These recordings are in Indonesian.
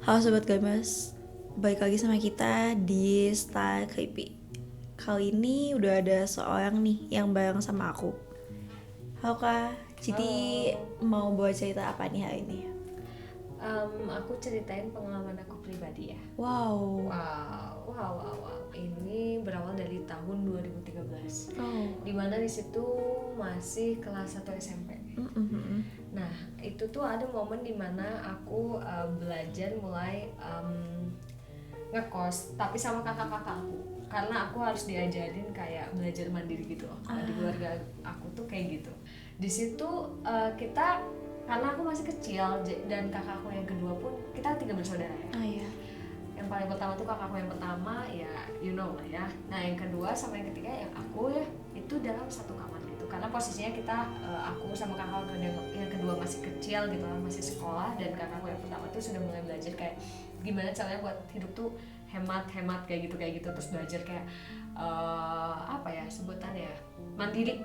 Halo Sobat Gamas, balik lagi sama kita di Style Creepy. Kali ini udah ada seorang nih yang bareng sama aku. Halo Kak, jadi Halo. mau bawa cerita apa nih hari ini? Aku ceritain pengalaman aku pribadi ya. Wow. Wow. Ini berawal dari tahun 2013. Oh. Dimana di situ masih kelas 1 SMP. Nah, itu tuh ada momen dimana aku belajar mulai ngekos, tapi sama kakak-kakakku. Karena aku harus diajarin kayak belajar mandiri gitu loh. Di keluarga aku tuh kayak gitu. Di situ kita, karena aku masih kecil dan kakakku yang kedua pun, kita 3 bersaudara ya. Iya. Yang paling pertama tuh kakakku yang pertama ya, you know lah ya. Nah yang kedua sama yang ketiga yang aku ya, itu dalam satu kamar gitu. Karena posisinya kita, aku sama kakakku yang kedua masih kecil gitu kan, masih sekolah. Dan kakakku yang pertama tuh sudah mulai belajar kayak gimana caranya buat hidup tuh hemat kayak gitu. Terus belajar kayak apa ya sebutannya ya, mandiri.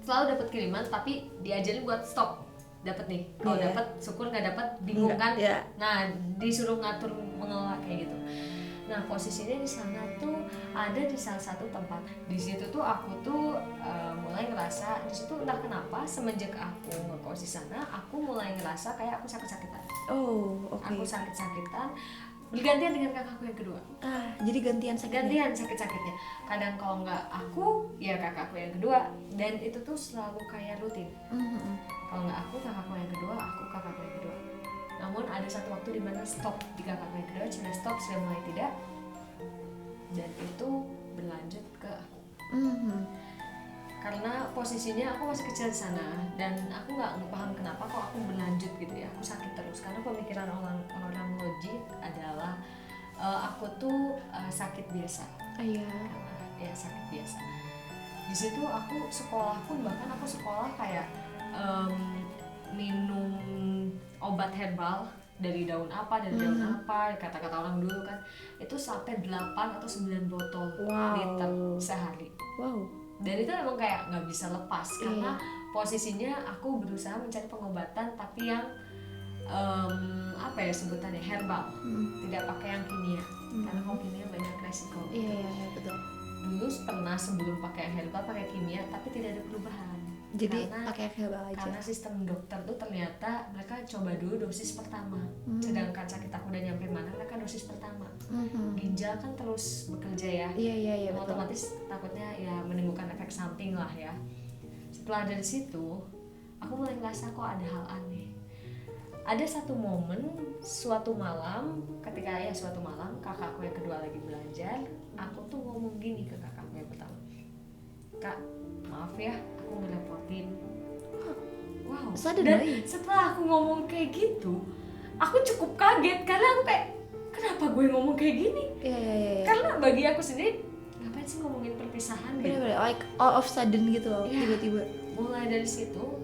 Selalu dapat kiriman tapi diajarin buat stop, dapat nih kalau dapat syukur, nggak dapat bingung kan. Nah disuruh ngatur mengelola kayak gitu. Nah posisinya di sana tuh ada di salah satu tempat. Di situ tuh aku tuh mulai ngerasa di situ, entah kenapa semenjak aku ngekos di sana aku mulai ngerasa kayak aku sakit-sakitan. Oh, oke. Aku sakit-sakitan bergantian dengan kakakku yang kedua. Jadi gantian sakit-sakitnya. Kadang kalau nggak aku, ya kakakku yang kedua. Dan itu tuh selalu kayak rutin. Kalau nggak aku, kakakku yang kedua, aku kakakku yang kedua. Namun ada satu waktu di mana stop di kakakku yang kedua, sudah stop, sudah mulai tidak. Dan itu berlanjut ke aku. Karena posisinya aku masih kecil di sana dan aku nggak paham kenapa kok aku berlanjut gitu ya, aku sakit terus. Karena pemikiran orang logik adalah aku tuh sakit biasa. Iya. Ya sakit biasa. Di situ aku sekolah pun, bahkan aku sekolah kayak minum obat herbal dari daun apa, kata-kata orang dulu kan, itu sampai 8 atau 9 botol liter sehari. Dan itu emang kayak nggak bisa lepas karena posisinya aku berusaha mencari pengobatan tapi yang apa ya sebutannya, herbal, tidak pakai yang kimia. Karena kalau kimia banyak resiko. Iya betul. Dulu pernah sebelum pakai herbal pakai kimia tapi tidak ada perubahan. Jadi pakai herbal aja. Karena sistem dokter tuh ternyata mereka coba dulu dosis pertama. Sedangkan sakit aku udah nyampe mana, mereka dosis pertama. Ginjal kan terus bekerja ya. Iya otomatis takutnya ya menimbulkan efek samping lah ya. Setelah dari situ aku mulai ngerasa kok ada hal aneh. Ada satu momen, suatu malam kakakku yang kedua lagi belajar, aku tuh ngomong gini ke kakakku yang pertama, "Kak, maaf ya aku ngerepotin." Wow. Dan setelah aku ngomong kayak gitu, aku cukup kaget karena aku kayak, kenapa gue ngomong kayak gini? Iya. Karena bagi aku sendiri, ngapain sih ngomongin perpisahan gitu? Like all of sudden gitu loh, tiba-tiba. Mulai dari situ,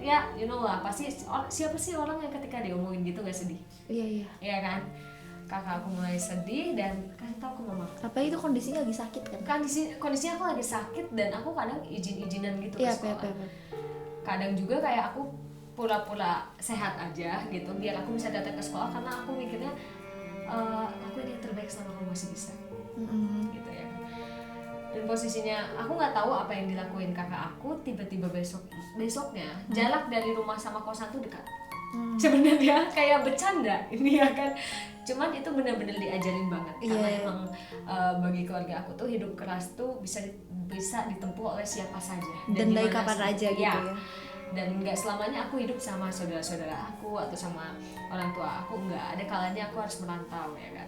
ya you know lah, pasti siapa sih orang yang ketika dia ngomongin gitu gak sedih? Iya kan? Kakak aku mulai sedih dan kasih tau ke mama. Apa itu kondisinya lagi sakit kan? Kondisinya aku lagi sakit dan aku kadang izin-izinan gitu ke sekolah. Kadang juga kayak aku pura-pura sehat aja gitu biar aku bisa datang ke sekolah karena aku mikirnya aku ini yang terbaik selama aku masih bisa. Gitu ya. Dan posisinya aku nggak tahu apa yang dilakuin kakak aku, tiba-tiba besoknya jarak dari rumah sama kosan tuh dekat. Sebenarnya kayak bercanda ini ya kan, cuman itu benar-benar diajarin banget karena emang bagi keluarga aku tuh hidup keras tuh bisa ditempuh oleh siapa saja dan dari kapan aja gitu ya. Dan nggak selamanya aku hidup sama saudara-saudara aku atau sama orang tua aku, nggak, ada kalanya aku harus merantau ya kan.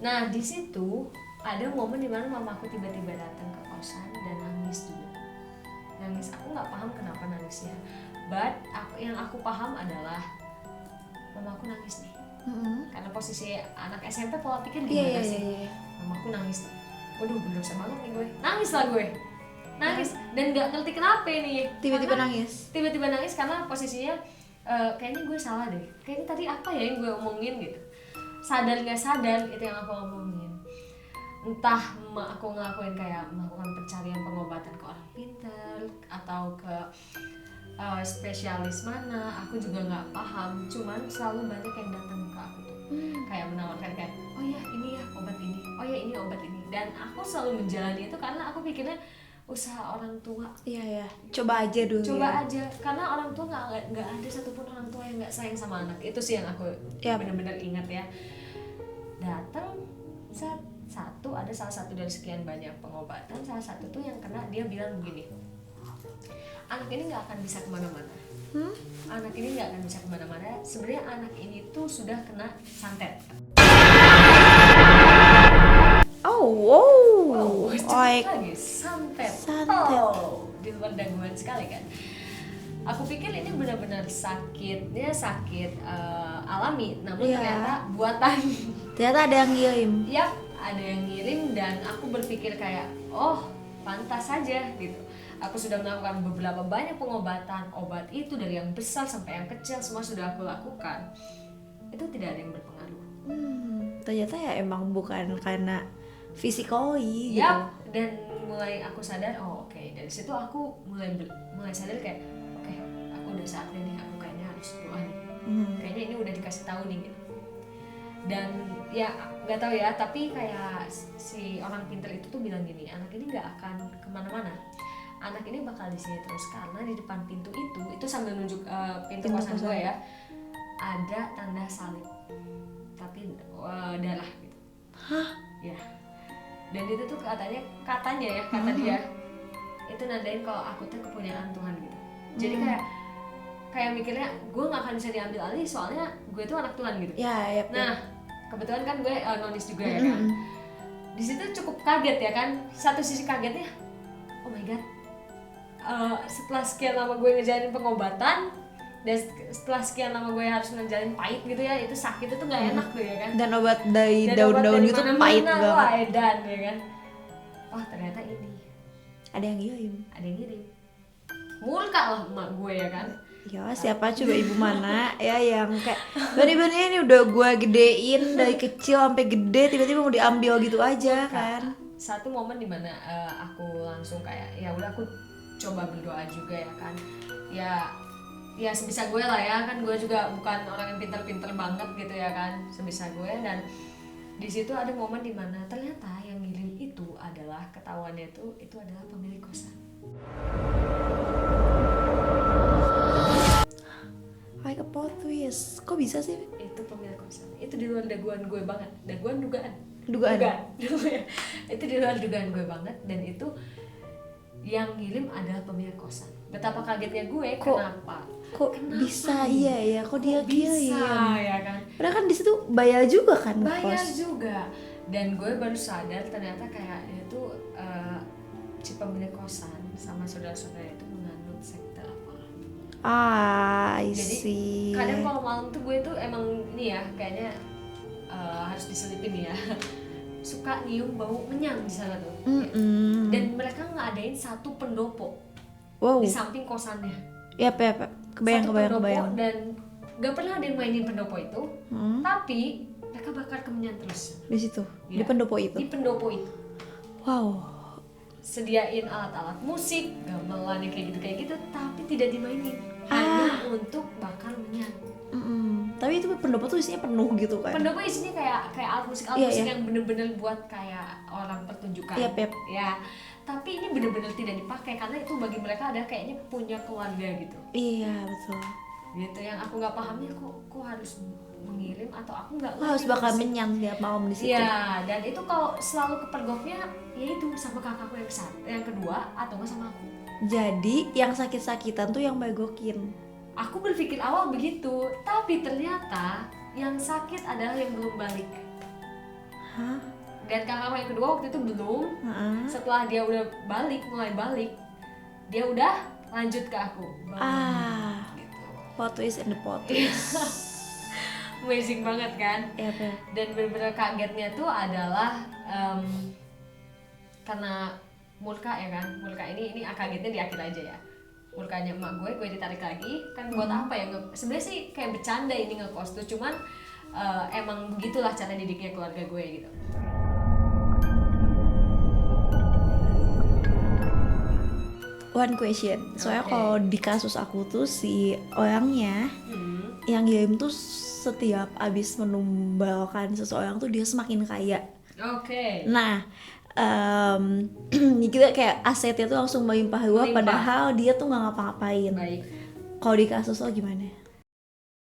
Nah di situ ada momen dimana mama aku tiba-tiba datang ke kosan dan nangis juga. Aku nggak paham kenapa nangisnya, but yang aku paham adalah mama aku nangis nih. Karena posisi anak SMP pola pikir gimana sih? Mama aku nangis. Waduh berdosa banget nih gue. Nangis lah gue. Dan nggak ngerti kenapa nih. Tiba-tiba nangis karena posisinya kayaknya gue salah deh. Kayaknya tadi apa ya yang gue omongin gitu. Sadar nggak sadar itu yang aku omongin. Entah aku ngelakuin kayak melakukan pencarian pengobatan ke orang pintar atau ke spesialis mana, aku juga nggak paham. Cuman selalu banyak yang datang ke aku tuh, kayak menawarkan kayak, oh ya ini ya obat ini, oh ya ini obat ini. Dan aku selalu menjalani itu karena aku pikirnya usaha orang tua. Iya ya, coba aja dulu. Coba aja, karena orang tua nggak ada satupun orang tua yang nggak sayang sama anak. Itu sih yang aku benar-benar ingat ya. Datang ada salah satu dari sekian banyak pengobatan, salah satu tuh yang kena, dia bilang begini, anak ini nggak akan bisa kemana-mana. Anak ini nggak akan bisa kemana-mana. Sebenarnya anak ini tuh sudah kena santet. Wow, lagi santet. Di luar daguan sekali kan. Aku pikir ini benar-benar sakitnya sakit alami, namun ternyata buatan. Ternyata ada yang ngirim. Yap, ada yang ngirim dan aku berpikir kayak, oh pantas saja gitu. Aku sudah melakukan beberapa banyak pengobatan, obat itu dari yang besar sampai yang kecil semua sudah aku lakukan. Itu tidak ada yang berpengaruh. Ternyata ya emang bukan karena physically gitu. Yap, dan mulai aku sadar, oh oke, dari situ aku mulai sadar kayak, oke, aku udah saatnya nih, aku kayaknya harus doa nih. Kayaknya ini udah dikasih tahu nih gitu. Dan ya nggak tahu ya, tapi kayak si orang pintar itu tuh bilang gini, anak ini nggak akan kemana-mana, anak ini bakal di sini terus, karena di depan pintu itu sambil nunjuk pintu kosan gue ya, ada tanda salib tapi darah gitu. Hah? Ya. Dan itu tuh katanya ya, kata dia itu nandain kalau aku tuh kepunyaan Tuhan gitu. Jadi kayak mikirnya gue nggak akan bisa diambil alih soalnya gue tuh anak Tuhan gitu. Ya. Nah kebetulan kan gue nonis juga ya kan. Di situ cukup kaget ya kan. Satu sisi kagetnya, oh my god, setelah sekian lama gue ngejalanin pengobatan dan setelah sekian lama gue harus ngejalanin pahit gitu ya, itu sakit itu nggak enak tuh ya kan. Dan obat dari daun-daun gitu pahit banget. Wah edan ya kan. Oh ternyata ini ada yang ngirim. Murka lah emak gue ya kan. Ya siapa coba ibu mana ya yang kayak bener-bener ini udah gue gedein dari kecil sampai gede tiba-tiba mau diambil gitu aja kan. Satu momen dimana aku langsung kayak ya udah aku coba berdoa juga ya kan. Ya sebisa gue lah ya kan, gue juga bukan orang yang pinter-pinter banget gitu ya kan, sebisa gue. Dan di situ ada momen dimana ternyata yang ngirim itu adalah ketahuannya itu adalah pemilik kosan. Like a plot twist. Kok bisa sih? Itu pemilik kosan. Itu di luar daguan gue banget. Dugaan. Itu di luar dugaan gue banget. Dan itu yang ngirim adalah pemilik kosan. Betapa kagetnya gue. Kenapa? Bisa? Iya ya. Kok dia bisa ya kan? Padahal kan di situ bayar juga kan? Bayar juga. Dan gue baru sadar ternyata kayak itu si pemilik kosan sama saudara-saudara itu menganut sekte apa. Jadi kadang kalau malam tuh gue tuh emang ini ya kayaknya harus diselipin ya. Suka nyium bau menyan di sana tuh. Dan mereka ngadain satu pendopo di samping kosannya. Iya, kebayang. Dan gak pernah ada yang mainin pendopo itu, tapi mereka bakar kemenyan terus. Di situ, ya, di pendopo itu. Wow. Sediain alat-alat musik, gamelan yang kayak gitu, tapi tidak dimainin. Hanya untuk bakar menyan. Tapi itu pendopo tuh isinya penuh gitu kan? Pendopo isinya kayak alat musik yang bener-bener buat kayak orang pertunjukan. Ya. Tapi ini bener-bener tidak dipakai karena itu bagi mereka ada kayaknya punya keluarga gitu. Iya betul. Gitu yang aku nggak pahamnya kok harus mengirim atau aku nggak harus bakal menyan tiap malam di situ. Iya, dan itu kalau selalu kepergoknya ya itu sama kakakku yang kedua atau nggak sama aku. Jadi yang sakit-sakitan tuh yang bagokin. Aku berpikir awal begitu, tapi ternyata yang sakit adalah yang belum balik. Hah? Dan kakakku yang kedua waktu itu belum. Setelah dia udah mulai balik, dia udah lanjut ke aku. Gitu. Plot twist and the plot twist. Amazing banget kan? Iya. Dan bener-bener kagetnya tuh adalah karena Murka ya kan. Murka ini kagetnya di akhir aja ya. Murkanya emak gue ditarik lagi kan buat apa ya? Sebenarnya sih kayak bercanda ini ngekos tuh, cuman emang begitulah cara didiknya keluarga gue gitu. one question. Soalnya Oke. kalau di kasus aku tuh si orangnya yang ngirim tuh setiap abis menumbalkan seseorang tuh dia semakin kaya. Oke. Nah, kita kayak asetnya tuh langsung melimpah ruah Melimpah. padahal dia tuh nggak ngapa-ngapain. Baik. Kalau di kasus lo gimana?